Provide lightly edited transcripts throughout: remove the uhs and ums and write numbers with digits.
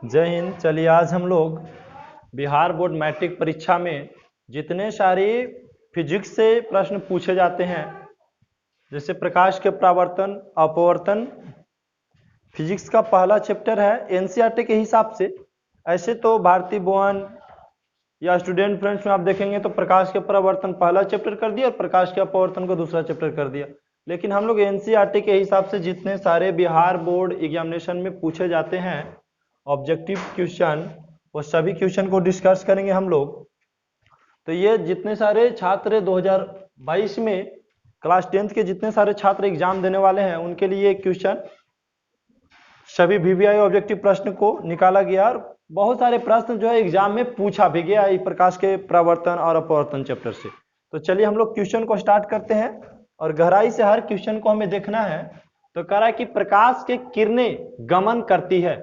जय हिंद। चलिए आज हम लोग बिहार बोर्ड मैट्रिक परीक्षा में जितने सारे फिजिक्स से प्रश्न पूछे जाते हैं, जैसे प्रकाश के परावर्तन, अपवर्तन, फिजिक्स का पहला चैप्टर है एनसीईआरटी के हिसाब से। ऐसे तो भारतीय भवन या स्टूडेंट फ्रेंड्स में आप देखेंगे तो प्रकाश के परावर्तन पहला चैप्टर कर दिया और प्रकाश के अपवर्तन को दूसरा चैप्टर कर दिया। लेकिन हम लोग एनसीईआरटी के हिसाब से जितने सारे बिहार बोर्ड एग्जामिनेशन में पूछे जाते हैं ऑब्जेक्टिव क्वेश्चन, वो सभी क्वेश्चन को डिस्कस करेंगे हम लोग। तो ये जितने सारे छात्र 2022 में क्लास 10th के जितने सारे छात्र एग्जाम देने वाले हैं उनके लिए क्वेश्चन सभी वीवीआई ऑब्जेक्टिव प्रश्न को निकाला गया और बहुत सारे प्रश्न जो है एग्जाम में पूछा भी गया प्रकाश के परावर्तन और अपवर्तन चैप्टर से। तो चलिए हम लोग क्वेश्चन को स्टार्ट करते हैं और गहराई से हर क्वेश्चन को हमें देखना है। तो कह रहा है कि प्रकाश के किरणें गमन करती है।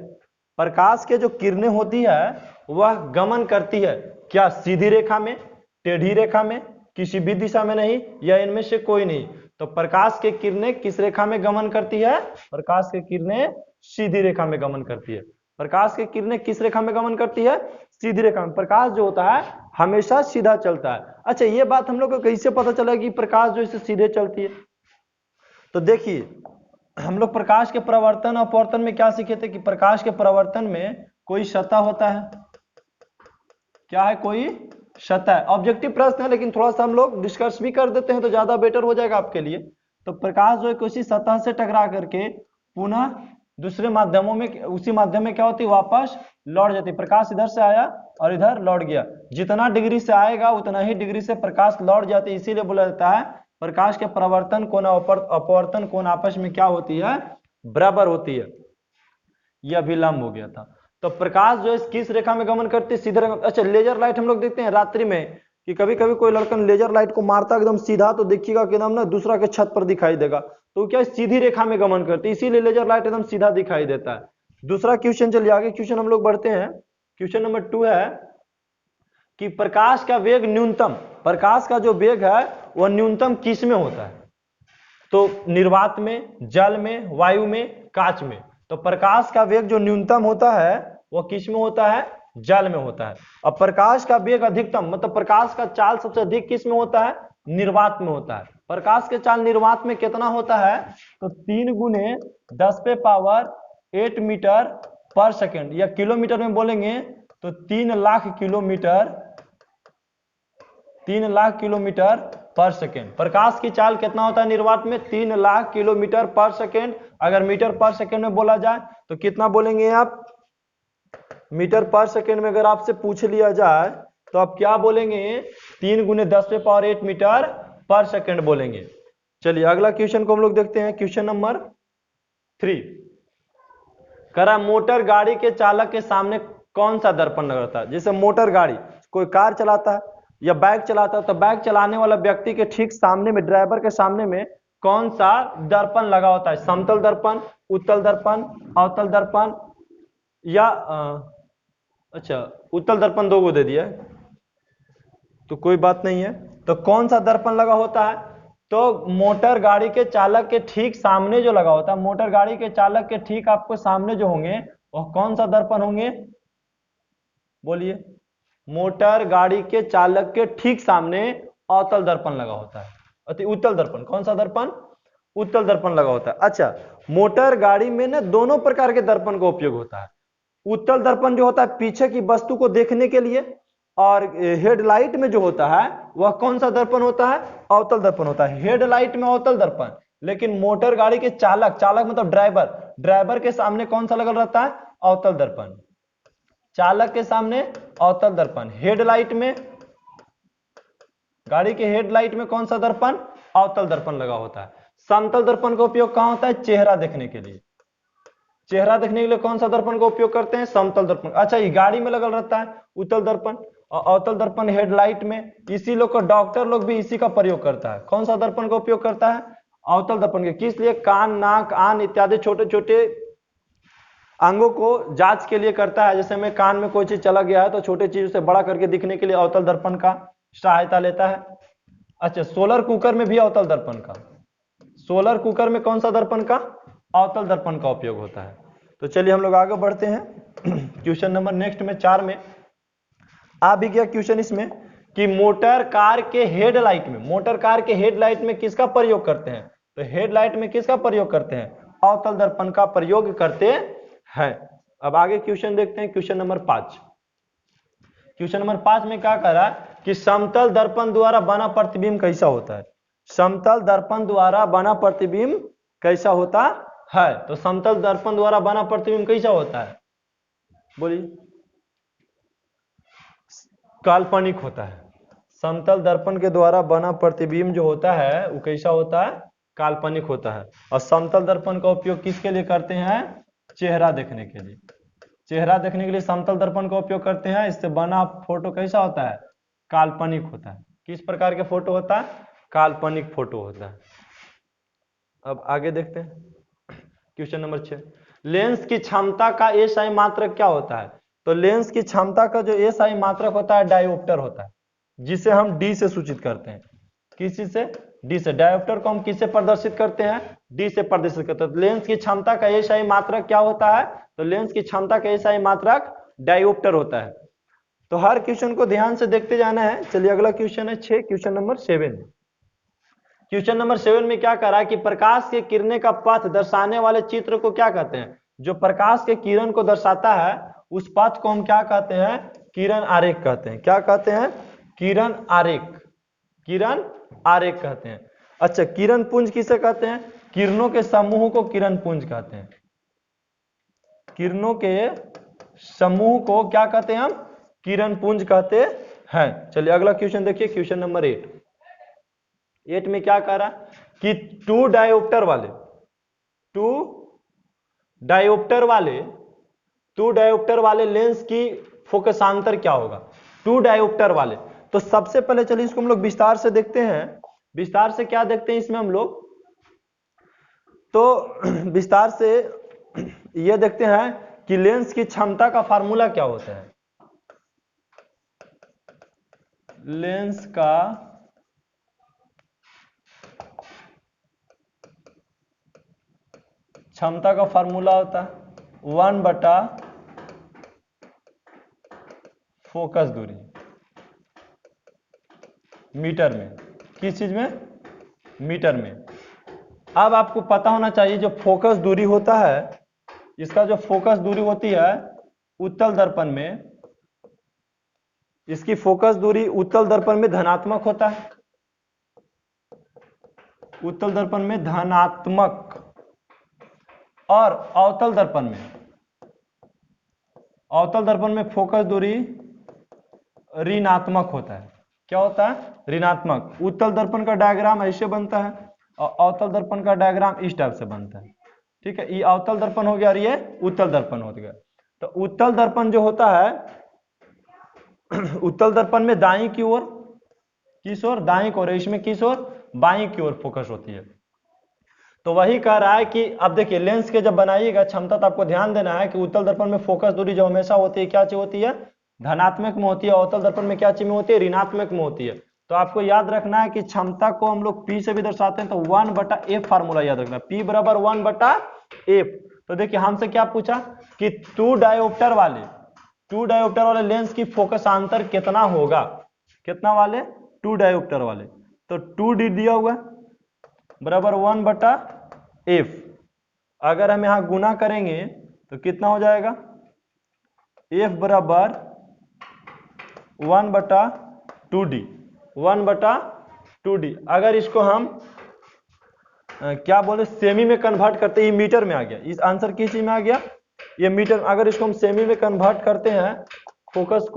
प्रकाश के जो किरणें होती है वह गमन करती है, क्या सीधी रेखा में, टेढ़ी रेखा में, किसी भी दिशा में नहीं, या इनमें से कोई नहीं। तो प्रकाश के किरणें किस रेखा में गमन करती है? प्रकाश के किरणें सीधी रेखा में गमन करती है। प्रकाश की किरणें किस रेखा में गमन करती है? सीधी रेखा में। प्रकाश जो होता है हमेशा सीधा चलता है। अच्छा, ये बात हम लोग को कैसे पता चला कि प्रकाश जो इसे सीधे चलती है? तो देखिए, हम लोग प्रकाश के परावर्तन और अपवर्तन में क्या सीखे थे कि प्रकाश के परावर्तन में कोई सतह होता है। क्या है? कोई सतह। ऑब्जेक्टिव प्रश्न है लेकिन थोड़ा सा हम लोग डिस्कस भी कर देते हैं तो ज्यादा बेटर हो जाएगा आपके लिए। तो प्रकाश जो है किसी सतह से टकरा करके पुनः दूसरे माध्यमों में, उसी माध्यम में क्या होती है? वापस लौट जाती है। प्रकाश इधर से आया और इधर लौट गया, जितना डिग्री से आएगा उतना ही डिग्री से प्रकाश लौट जाती है। इसीलिए बोला जाता है प्रकाश के परावर्तन कोण और अपवर्तन कोण आपस में क्या होती है? बराबर होती है। यह अभिलंब हो गया था। तो प्रकाश जो है किस रेखा में गमन करती है? सीधे रेखा। अच्छा, लेजर लाइट हम लोग देखते हैं रात्रि में कि कभी कभी कोई लड़का लेजर लाइट को मारता एकदम सीधा, तो देखिएगा कि एकदम ना दूसरा के छत पर दिखाई देगा। तो क्या सीधी रेखा में गमन करती है, इसीलिए लेजर लाइट एकदम सीधा दिखाई देता है। दूसरा क्वेश्चन, चलिए आगे क्वेश्चन हम लोग बढ़ते हैं। क्वेश्चन नंबर 2 है कि प्रकाश का वेग न्यूनतम, प्रकाश का जो वेग है वह न्यूनतम किस में होता है? तो निर्वात में, जल में, वायु में, कांच में। तो प्रकाश का वेग जो न्यूनतम होता है वह किस में होता है? जल में होता है। अब प्रकाश का वेग अधिकतम, मतलब प्रकाश का चाल सबसे अधिक किस में होता है? निर्वात में होता है। प्रकाश के चाल निर्वात में कितना होता है? तो 3 गुने 10 पे पावर 8 मीटर पर सेकेंड, या किलोमीटर में बोलेंगे तो 3 लाख किलोमीटर, 3 लाख किलोमीटर पर सेकेंड। प्रकाश की चाल कितना होता है निर्वात में? 3 लाख किलोमीटर पर सेकेंड। अगर मीटर पर सेकेंड में बोला जाए तो कितना बोलेंगे आप? मीटर पर सेकेंड में अगर आपसे पूछ लिया जाए तो आप क्या बोलेंगे? 3 गुने 10 पे पावर 8 मीटर पर सेकेंड बोलेंगे। चलिए अगला क्वेश्चन को हम लोग देखते हैं। क्वेश्चन नंबर 3 करा, मोटर गाड़ी के चालक के सामने कौन सा दर्पण लगा रहता है? जैसे मोटर गाड़ी, कोई कार चलाता है या बाइक चलाता है, तो बाइक चलाने वाला व्यक्ति के ठीक सामने में, ड्राइवर के सामने में कौन सा दर्पण लगा होता है? समतल दर्पण, उत्तल दर्पण, अवतल दर्पण, या अच्छा उत्तल दर्पण 2 को दे दिया है तो कोई बात नहीं है। तो कौन सा दर्पण लगा होता है? तो मोटर गाड़ी के चालक के ठीक सामने जो लगा होता है, मोटर गाड़ी के चालक के ठीक आपको सामने जो होंगे वह कौन सा दर्पण होंगे? बोलिए। मोटर गाड़ी के चालक के ठीक सामने अवतल दर्पण लगा होता है। अति उत्तल दर्पण, कौन सा दर्पण? उत्तल दर्पण लगा होता है। अच्छा, मोटर गाड़ी में ना दोनों प्रकार के दर्पण का उपयोग होता है। उत्तल दर्पण जो होता है पीछे की वस्तु को देखने के लिए, और हेडलाइट में जो होता है वह कौन सा दर्पण होता है? अवतल दर्पण होता है। हेडलाइट में अवतल दर्पण, लेकिन मोटर गाड़ी के चालक, चालक मतलब ड्राइवर, ड्राइवर के सामने कौन सा लगा रहता है? अवतल दर्पण। चालक के सामने अवतल दर्पण। हेडलाइट में, गाड़ी के हेडलाइट में कौन सा दर्पण? अवतल दर्पण लगा होता है। समतल दर्पण का उपयोग कहां होता है? चेहरा देखने के लिए। चेहरा देखने के लिए कौन सा दर्पण का उपयोग करते हैं? समतल दर्पण। अच्छा, ये गाड़ी में लगल रहता है उत्तल दर्पण, और अवतल दर्पण हेडलाइट में। इसी लोग को डॉक्टर लोग भी इसी का प्रयोग करता है। कौन सा दर्पण का उपयोग करता है? अवतल दर्पण के। किस लिए? कान, नाक, आन इत्यादि छोटे छोटे अंगों को जांच के लिए करता है। जैसे में कान में कोई चीज चला गया है तो छोटे चीज से बड़ा करके दिखने के लिए अवतल दर्पण का सहायता लेता है। अच्छा, सोलर कुकर में भी अवतल दर्पण का, सोलर कुकर में कौन सा दर्पण का? अवतल दर्पण का उपयोग होता है। तो चलिए हम लोग आगे बढ़ते हैं। क्वेश्चन नंबर नेक्स्ट में 4 में आ भी गया क्वेश्चन इसमें कि मोटर कार के हेडलाइट में किसका प्रयोग करते हैं? तो हेडलाइट में किसका प्रयोग करते हैं? अवतल दर्पण का प्रयोग करते हैं। अब आगे क्वेश्चन देखते हैं, क्वेश्चन नंबर 5। क्वेश्चन नंबर 5 में क्या कह रहा है कि समतल दर्पण द्वारा बना प्रतिबिंब कैसा होता है? समतल दर्पण द्वारा बना प्रतिबिंब कैसा होता है? तो समतल दर्पण द्वारा बना प्रतिबिंब कैसा होता है? बोलिए। काल्पनिक होता है। समतल दर्पण के द्वारा बना प्रतिबिंब जो होता है वो कैसा होता है? काल्पनिक होता है। और समतल दर्पण का उपयोग किसके लिए करते हैं? चेहरा देखने के लिए। चेहरा देखने के लिए समतल दर्पण का उपयोग करते हैं। इससे बना फोटो कैसा होता है? काल्पनिक होता है। किस प्रकार के फोटो होता है? काल्पनिक फोटो होता है। अब आगे देखते हैं क्वेश्चन नंबर 6। लेंस की क्षमता का एसआई मात्रक क्या होता है? तो लेंस की क्षमता का जो एसआई मात्रक होता है डायोप्टर होता है, जिसे हम डी से सूचित करते हैं। किसी से? डी से। डायोप्टर को हम किससे प्रदर्शित करते हैं? डी से प्रदर्शित करते हैं। लेंस की क्षमता का एसआई मात्रक क्या होता है? तो लेंस की क्षमता का एसआई मात्रक डायोप्टर होता है। तो हर क्वेश्चन को ध्यान से देखते जाना है। चलिए अगला क्वेश्चन है 6, क्वेश्चन नंबर 7। क्वेश्चन नंबर 7 में क्या कह रहा है कि प्रकाश के किरणें का पथ दर्शाने वाले चित्र को क्या कहते हैं? जो प्रकाश के किरण को दर्शाता है उस पथ को हम क्या कहते हैं? किरण आरेख कहते हैं। क्या कहते हैं? किरण आरेख। किरण आरेख कहते हैं। अच्छा, किरण पुंज किसे कहते हैं? किरणों के समूह को किरण पुंज कहते हैं। किरणों के समूह को क्या कहते हैं हम? किरण पुंज कहते हैं। चलिए अगला क्वेश्चन देखिए, क्वेश्चन नंबर 8 में क्या कह रहा है कि टू डायोप्टर वाले लेंस की फोकसांतर क्या होगा? टू डायोप्टर वाले। तो सबसे पहले चलिए इसको हम लोग विस्तार से देखते हैं। विस्तार से क्या देखते हैं इसमें हम लोग? तो विस्तार से यह देखते हैं कि लेंस की क्षमता का फार्मूला क्या होता है। लेंस का क्षमता का फार्मूला होता है 1 बटा फोकस दूरी मीटर में। किस चीज में? मीटर में। अब आपको पता होना चाहिए जो फोकस दूरी होता है, इसका जो फोकस दूरी होती है उत्तल दर्पण में, इसकी फोकस दूरी उत्तल दर्पण में धनात्मक होता है। उत्तल दर्पण में धनात्मक। और अवतल दर्पण में फोकस दूरी ऋणात्मक होता है। क्या होता है? ऋणात्मक। उत्तल दर्पण का डायग्राम ऐसे बनता है और अवतल दर्पण का डायग्राम इस टाइप से बनता है। ठीक है, ये अवतल दर्पण हो गया और ये उत्तल दर्पण हो गया। तो उत्तल दर्पण जो होता है उत्तल दर्पण में दाईं की ओर, किस ओर? दाईं की ओर। इसमें किस ओर? बाईं की ओर फोकस होती है। तो वही कह रहा है कि अब देखिए लेंस के जब बनाइएगा क्षमता तो आपको ध्यान देना है कि उत्तल दर्पण में फोकस दूरी जो हमेशा होती है क्या चीज होती है? धनात्मक में होती है। अवतल दर्पण में क्या चीज में होती है? ऋणात्मक में होती है। तो आपको याद रखना है कि क्षमता को हम लोग P से भी दर्शाते हैं, तो 1 बटा F फार्मूला याद रखना। P बराबर 1 बटा F। तो देखिए हमसे क्या पूछा कि टू डायोप्टर वाले लेंस की फोकसांतर कितना होगा? कितना वाले? टू डायोप्टर वाले। तो 2D दिया हुआ बराबर 1 बटा F। अगर हम यहां गुना करेंगे तो कितना हो जाएगा? F बराबर 1 बटा 2D। 1 बटा 2D। अगर इसको हम क्या बोले सेमी में कन्वर्ट करते, ये मीटर में आ गया। इस आंसर किस चीज में आ गया? ये मीटर। अगर इसको हम सेमी में कन्वर्ट करते हैं, फोकस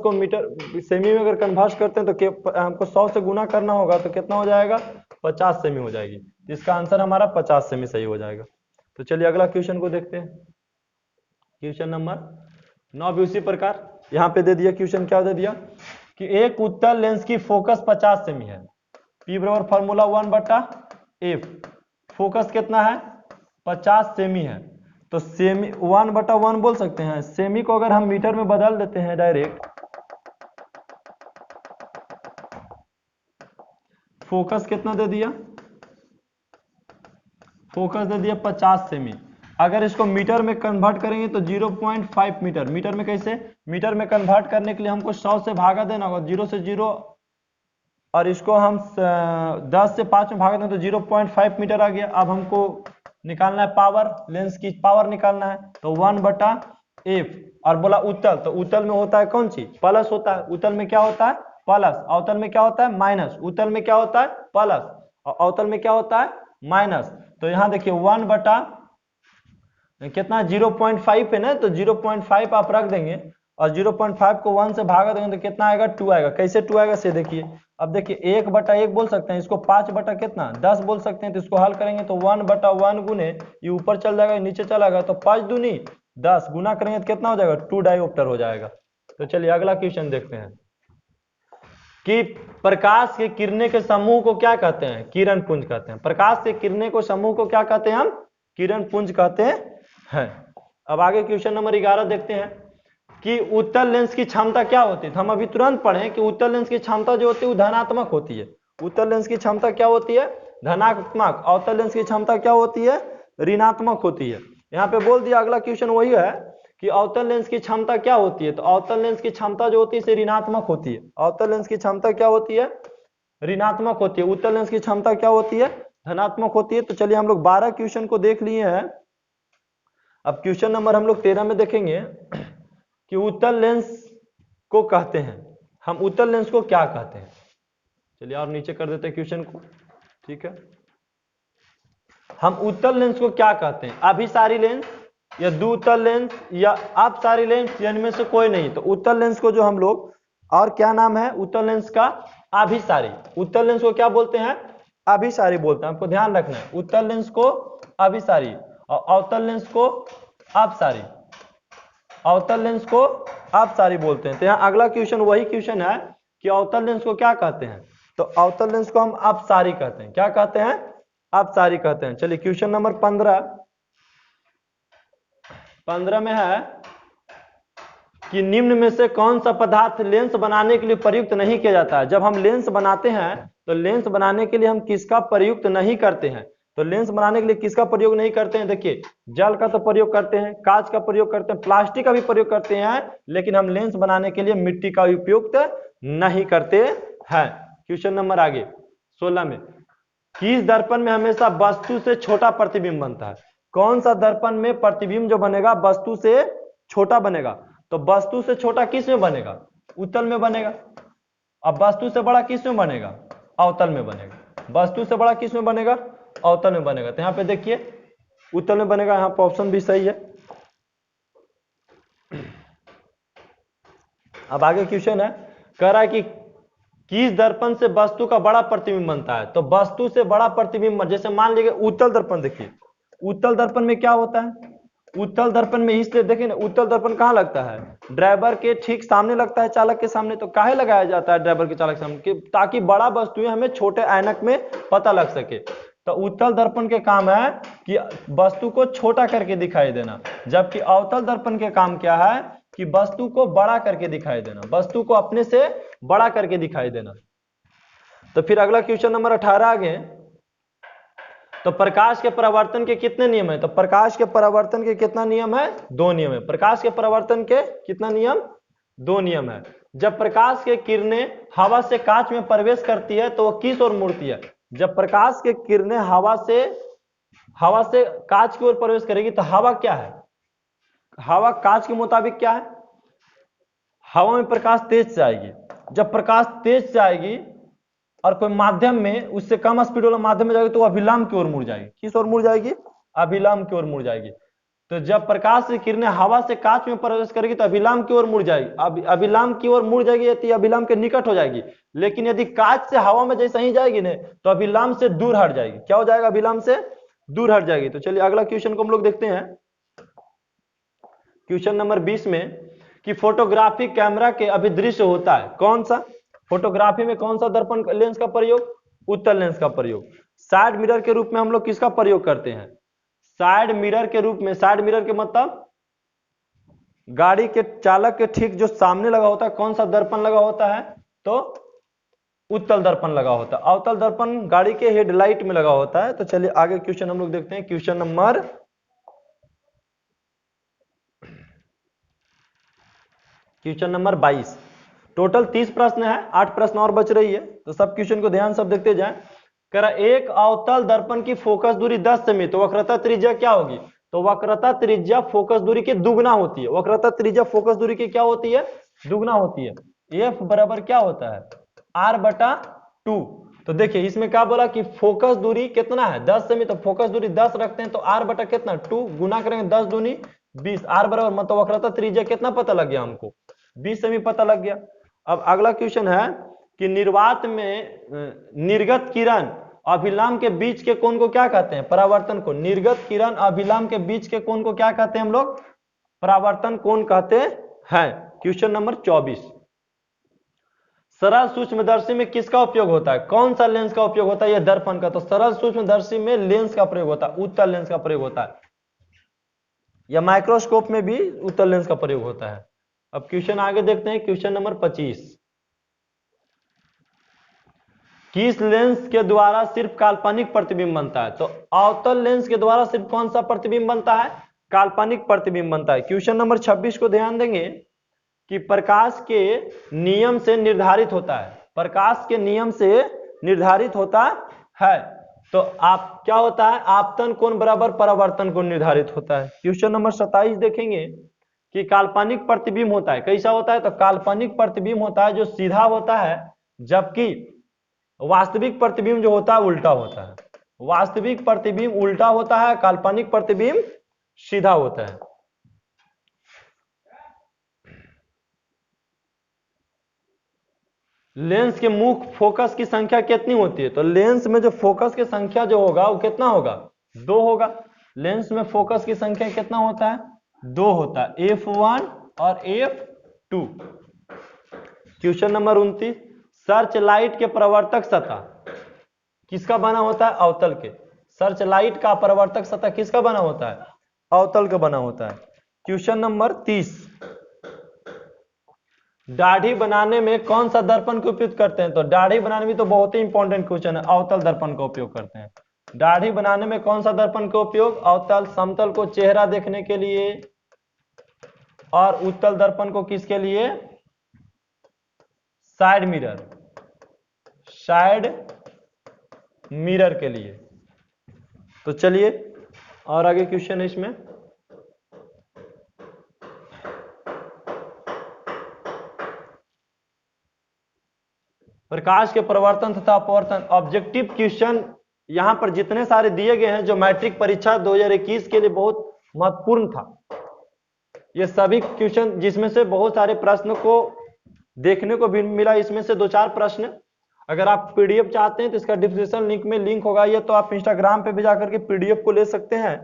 को मीटर सेमी में अगर कन्वर्ट करते हैं तो हमको 100 से गुना करना होगा, तो कितना हो जाएगा? 50 सेमी हो जाएगी। इसका आंसर हमारा 50 सेमी सही हो जाएगा। तो चलिए अगला क्वेश्चन को देखते हैं, क्वेश्चन नंबर 9 भी उसी प्रकार यहाँ पे दे दिया। क्वेश्चन क्या दे दिया कि एक उत्तल लेंस की फोकस 50 सेमी है। P बराबर फॉर्मूला 1 बटा F। फोकस कितना है? 50 सेमी है। तो सेमी 1 बटा 1 बोल सकते हैं। सेमी को अगर हम मीटर में बदल देते हैं डायरेक्ट, फोकस कितना दे दिया? फोकस दे दिया 50 सेमी। अगर इसको मीटर में कन्वर्ट करेंगे तो 0.5 मीटर। मीटर में कैसे? मीटर में कन्वर्ट करने के लिए हमको 100 से भागा देना होगा, 0 से 0, और इसको हम 10 से 5 में भागा दें तो 0.5 मीटर आ गया। अब हमको निकालना है पावर, लेंस की पावर निकालना है, तो 1/f। और बोला उत्तल, तो उत्तल में होता है कौन चीज? प्लस होता है। उत्तल में क्या होता है? प्लस। अवतल में क्या होता है? माइनस। उत्तल में क्या होता है? प्लस, और अवतल में क्या होता है? माइनस। तो यहाँ देखिए 1 बटा कितना? 0.5 है ना, तो 0.5 आप रख देंगे और 0.5 को 1 से भागा देंगे तो कितना आएगा? 2 आएगा। कैसे 2 आएगा से देखिए। अब देखिए 1/1 बोल सकते हैं, इसको 5 बटा कितना? 10 बोल सकते हैं। तो इसको हल करेंगे तो 1/1 गुने, ये ऊपर चल जाएगा नीचे चला गया, तो 5 दूनी 10, गुना करेंगे तो कितना हो जाएगा? 2 डायोप्टर हो जाएगा। तो चलिए अगला क्वेश्चन देखते हैं कि प्रकाश के किरणें के समूह को क्या कहते हैं? किरण पुंज कहते हैं। प्रकाश के किरणें को समूह को क्या कहते हैं? हम किरण पुंज कहते हैं। अब आगे क्वेश्चन नंबर 11 देखते हैं कि उत्तल लेंस की क्षमता क्या होती है। तो हम अभी तुरंत पढ़ें कि उत्तल लेंस की क्षमता जो होती है वो धनात्मक होती है। उत्तल लेंस की क्षमता क्या होती है? धनात्मक। अवतल लेंस की क्षमता क्या होती है? ऋणात्मक होती है। यहाँ पे बोल दिया, अगला क्वेश्चन वही है कि अवतल लेंस की क्षमता क्या होती है। तो अवतल लेंस की क्षमता जो होती है ऋणात्मक होती है। अवतल लेंस की क्षमता क्या होती है? ऋणात्मक होती है। उत्तल लेंस की क्षमता क्या होती है? धनात्मक होती है। तो चलिए हम लोग 12 क्वेश्चन को देख लिए हैं। अब क्वेश्चन नंबर हम लोग 13 में देखेंगे कि उत्तल लेंस को कहते हैं हम, उत्तल लेंस को क्या कहते हैं। चलिए और नीचे कर देते हैं क्वेश्चन को, ठीक है। हम उत्तल लेंस को क्या कहते हैं? अभिसारी लेंस या द्वितल लेंस या अपसारी लेंस, या इनमें से कोई नहीं। तो उत्तल लेंस को जो हम लोग, और क्या नाम है उत्तल लेंस का? अभिसारी। उत्तल लेंस को क्या बोलते हैं? अभिसारी बोलते हैं। आपको ध्यान रखना है, उत्तल लेंस को अभिसारी और अवतल लेंस को अपसारी। अवतल लेंस को अपसारी बोलते हैं। तो यहाँ अगला क्वेश्चन वही क्वेश्चन है कि अवतल लेंस को क्या कहते हैं। तो अवतल लेंस को हम अपसारी कहते हैं। क्या कहते हैं? अपसारी कहते हैं। चलिए क्वेश्चन नंबर 15 में है कि निम्न में से कौन सा पदार्थ लेंस बनाने के लिए प्रयुक्त नहीं किया जाता है। जब हम लेंस बनाते हैं तो लेंस बनाने के लिए हम किसका प्रयुक्त नहीं करते हैं? तो लेंस बनाने के लिए किसका प्रयोग नहीं करते हैं? देखिए जल का तो प्रयोग करते हैं, कांच का प्रयोग करते हैं, प्लास्टिक का भी प्रयोग करते हैं, लेकिन हम लेंस बनाने के लिए मिट्टी का उपयोग नहीं करते हैं। क्वेश्चन नंबर आगे 16 में, किस दर्पण में हमेशा वस्तु से छोटा प्रतिबिंब बनता है? कौन सा दर्पण में प्रतिबिंब जो बनेगा वस्तु से छोटा बनेगा? तो वस्तु से छोटा किस में बनेगा? उत्तल में बनेगा। अब वस्तु से बड़ा किस में बनेगा? अवतल में बनेगा। वस्तु से बड़ा किस में बनेगा? अवतल में बनेगा। तो यहाँ पे देखिए उत्तल में बनेगा। यहाँ पे ऑप्शन भी सही है। अब आगे क्वेश्चन है, कह रहा है कि किस दर्पण से वस्तु का बड़ा प्रतिबिंब बनता है? तो वस्तु से बड़ा प्रतिबिंब, जैसे मान लीजिए उत्तल दर्पण। देखिए उत्तल दर्पण में क्या होता है? उत्तल दर्पण में इसलिए देखिए ना, उत्तल दर्पण कहाँ लगता है? ड्राइवर के ठीक सामने लगता है, चालक के सामने। तो काहे लगाया जाता है ड्राइवर के चालक के सामने? ताकि बड़ा वस्तुएं हमें छोटे ऐनक में पता लग सके। तो उत्तल दर्पण के काम है कि वस्तु को छोटा करके दिखाई देना, जबकि अवतल दर्पण के काम क्या है कि वस्तु को बड़ा करके दिखाई देना, वस्तु को अपने से बड़ा करके दिखाई देना। तो फिर अगला क्वेश्चन नंबर 18 आगे, तो प्रकाश के परावर्तन के कितने नियम है? तो प्रकाश के परावर्तन के कितना नियम है? 2 नियम है। प्रकाश के परावर्तन के कितना नियम? 2 नियम है। जब प्रकाश के किरणें हवा से कांच में प्रवेश करती है तो वो किस ओर मुड़ती है? जब प्रकाश के किरणें हवा से कांच की ओर प्रवेश करेगी तो हवा क्या है? हवा कांच के मुताबिक क्या है? हवा में प्रकाश तेज से आएगी। जब प्रकाश तेज से आएगी और कोई माध्यम में उससे कम स्पीड वाला माध्यम में जाएगी तो अभिलंब की ओर मुड़ जाएगी। किस ओर मुड़ जाएगी? अभिलंब की ओर मुड़ जाएगी। तो जब प्रकाश की किरणें हवा से कांच में प्रवेश करेगी तो अभिलंब की ओर मुड़ जाएगी। अभिलंब की ओर मुड़ जाएगी यदि अभिलंब के निकट हो जाएगी, लेकिन यदि कांच से हवा में जैसे ही जाएगी ना तो अभिलंब से दूर हट जाएगी। क्या हो जाएगा? अभिलंब से दूर हट जाएगी। तो चलिए अगला क्वेश्चन को हम लोग देखते हैं। क्वेश्चन नंबर 20 में कि फोटोग्राफी कैमरा के अभिदृश्य होता है कौन सा? फोटोग्राफी में कौन सा दर्पण लेंस का प्रयोग? उत्तल लेंस का प्रयोग। साइड मिरर के रूप में हम लोग किसका प्रयोग करते हैं? साइड मिरर के रूप में। साइड मिरर के मतलब गाड़ी के चालक के ठीक जो सामने लगा होता है कौन सा दर्पण लगा होता है? तो उत्तल दर्पण लगा होता है। अवतल दर्पण गाड़ी के हेडलाइट में लगा होता है। तो चलिए आगे क्वेश्चन हम लोग देखते हैं। Question number question number 22। Total 30 प्रश्न है, 8 प्रश्न और बच रही है, तो सब क्वेश्चन को ध्यान सब देखते जाएं। कह रहा एक अवतल दर्पण की फोकस दूरी 10 सेमी, तो वक्रता त्रिज्या क्या होगी? तो वक्रता त्रिज्या फोकस दूरी की दुगना होती है। वक्रता त्रिज्या फोकस दूरी की क्या होती है? दुगना होती है। एफ बराबर क्या होता है? r/2। तो देखिए इसमें क्या बोला कि फोकस दूरी कितना है? 10 सेमी, तो फोकस दूरी 10 रखते हैं, तो r बटा कितना? 2 गुना करेंगे 10 दूनी 20, r बराबर मतलब वक्रता त्रिज्या कितना पता लग गया हमको? 20 सेमी पता लग गया। अब अगला क्वेश्चन है कि निर्वात में निर्गत किरण अभिलंब के बीच के कोण को क्या कहते हैं? परावर्तन कोण। निर्गत किरण अभिलंब के बीच के कोण को क्या कहते हैं हम लोग? परावर्तन कोण कहते हैं। Question number 24। सरल सूक्ष्मदर्शी में किसका उपयोग होता है? कौन सा लेंस का उपयोग होता है? यह दर्पण का। तो सरल सूक्ष्मदर्शी में लेंस का प्रयोग होता है, उत्तल लेंस का प्रयोग होता है, या माइक्रोस्कोप में भी उत्तल लेंस का प्रयोग होता है। अब क्वेश्चन आगे देखते हैं, क्वेश्चन नंबर 25। किस लेंस के द्वारा सिर्फ काल्पनिक प्रतिबिंब बनता है? तो अवतल लेंस के द्वारा सिर्फ कौन सा प्रतिबिंब बनता है? काल्पनिक प्रतिबिंब बनता है। क्वेश्चन नंबर 26 को ध्यान देंगे कि प्रकाश के नियम से निर्धारित होता है। प्रकाश के नियम से निर्धारित होता है। तो आप क्या होता है? आपतन कोण बराबर परावर्तन कोण निर्धारित होता है। क्वेश्चन नंबर 27 देखेंगे कि काल्पनिक प्रतिबिंब होता है, कैसा होता है? तो काल्पनिक प्रतिबिंब होता है जो सीधा होता है, जबकि वास्तविक प्रतिबिंब जो होता है उल्टा होता है। वास्तविक प्रतिबिंब उल्टा होता है, काल्पनिक प्रतिबिंब सीधा होता है। लेंस के मुख्य फोकस की संख्या कितनी होती है? तो लेंस में जो फोकस की संख्या जो होगा वो कितना होगा? 2 होगा। लेंस में फोकस की संख्या कितना होता है? 2 होता है, f1 और f2। Question number 29। Search light के प्रवर्तक सतह किसका बना होता है? अवतल के। सर्च लाइट का प्रवर्तक सतह किसका बना होता है? अवतल का बना होता है। Question number 30। दाढ़ी बनाने में कौन सा दर्पण का उपयोग करते हैं? तो दाढ़ी बनाने में तो बहुत ही इंपॉर्टेंट क्वेश्चन है, अवतल दर्पण का उपयोग करते हैं। दाढ़ी बनाने में कौन सा दर्पण का उपयोग? अवतल। समतल को चेहरा देखने के लिए, और उत्तल दर्पण को किसके लिए? Side mirror. साइड मिरर के लिए। तो चलिए और आगे क्वेश्चन है इसमें। प्रकाश के प्रवर्तन तथा अपवर्तन ऑब्जेक्टिव क्वेश्चन यहां पर जितने सारे दिए गए हैं जो मैट्रिक परीक्षा 2021 के लिए बहुत महत्वपूर्ण था, ये सभी क्वेश्चन जिसमें से बहुत सारे प्रश्न को देखने को भी मिला। इसमें से 2-4 प्रश्न अगर आप पीडीएफ चाहते हैं तो इसका डिस्क्रिप्शन लिंक में लिंक होगा, ये तो आप इंस्टाग्राम पे भी जाकर के पीडीएफ को ले सकते हैं।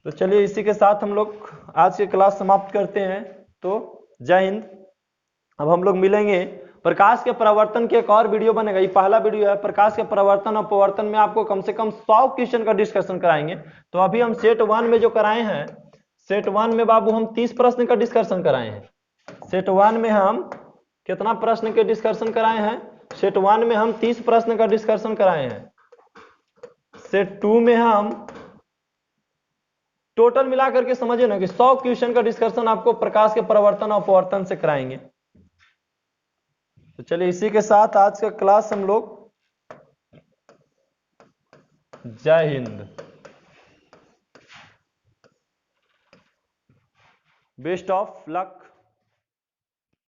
तो चलिए इसी के साथ हम लोग आज की क्लास समाप्त करते हैं। तो जय हिंद। अब हम लोग मिलेंगे प्रकाश के परावर्तन के एक और वीडियो बनेगा। ये पहला वीडियो है। प्रकाश के परावर्तन और अपवर्तन में आपको कम से कम 100 क्वेश्चन का डिस्कशन कराएंगे। तो अभी हम सेट 1 में जो कराए हैं, सेट 1 में बाबू हम 30 प्रश्न का डिस्कशन कराए हैं। सेट 1 में हम कितना प्रश्न के डिस्कशन कराए हैं? सेट 1 में हम 30 प्रश्न का डिस्कशन कराए हैं। सेट 2 में हम टोटल मिलाकर के समझिए ना कि 100 क्वेश्चन का डिस्कशन आपको प्रकाश के परावर्तन और अपवर्तन से कराएंगे। तो चलिए इसी के साथ आज का क्लास हम लोग, जय हिंद, बेस्ट ऑफ लक।